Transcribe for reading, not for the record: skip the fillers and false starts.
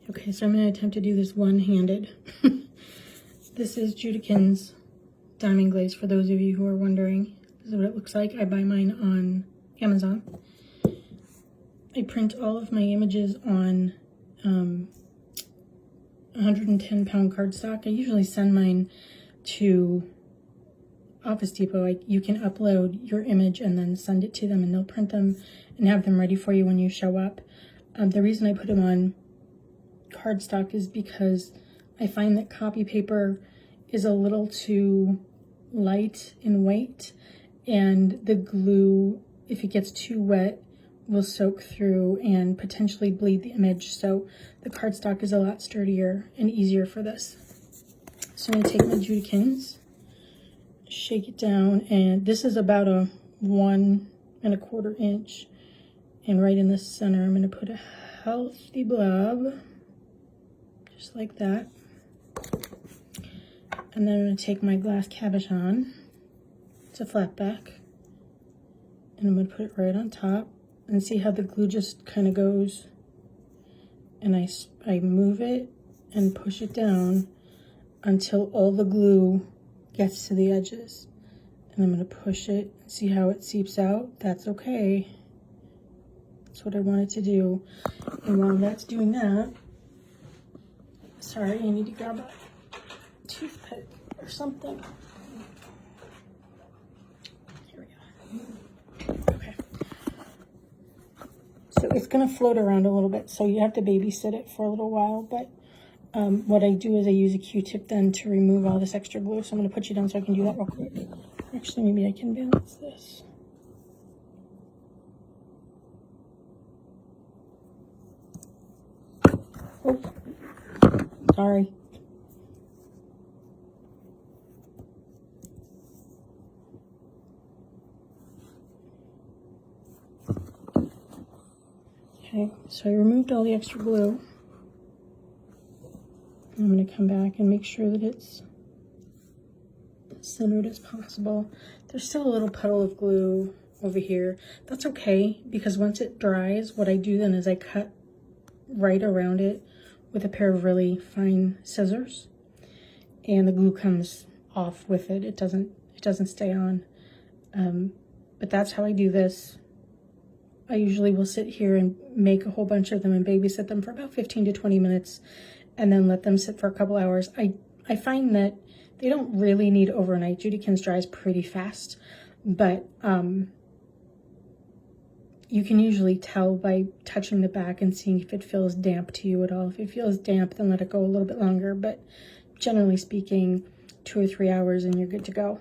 Okay, so I'm going to attempt to do this one-handed. This is Judakins Diamond Glaze, for those of you who are wondering. This is what it looks like. I buy mine on Amazon. I print all of my images on 110-pound cardstock. I usually send mine to Office Depot. You can upload your image and then send it to them, and they'll print them and have them ready for you when you show up. The reason I put them on cardstock is because I find that copy paper is a little too light in weight, and the glue, if it gets too wet, will soak through and potentially bleed the image. So the cardstock is a lot sturdier and easier for this. So I'm going to take my Judakins, shake it down, and this is about a 1 1/4 inch, and right in the center I'm going to put a healthy blob, just like that. And then I'm going to take my glass cabochon, it's a flat back, and I'm going to put it right on top, and see how the glue just kind of goes, and I move it and push it down until all the glue gets to the edges. And I'm going to push it, see how it seeps out. That's okay. That's what I wanted to do. And while that's doing that, sorry, I need to grab a toothpick or something. Here we go. Okay. So it's going to float around a little bit, so you have to babysit it for a little while, but what I do is I use a Q-tip then to remove all this extra glue. So I'm going to put you down so I can do that real quick. Actually, maybe I can balance this. Oh, sorry. Okay, so I removed all the extra glue. I'm going to come back and make sure that it's as centered as possible. There's still a little puddle of glue over here. That's okay, because once it dries, what I do then is I cut right around it with a pair of really fine scissors, and the glue comes off with it. It doesn't stay on. But that's how I do this. I usually will sit here and make a whole bunch of them and babysit them for about 15 to 20 minutes and then let them sit for a couple hours. I find that they don't really need overnight. Judakins dries pretty fast, but you can usually tell by touching the back and seeing if it feels damp to you at all. If it feels damp, then let it go a little bit longer, but generally speaking, 2 or 3 hours and you're good to go.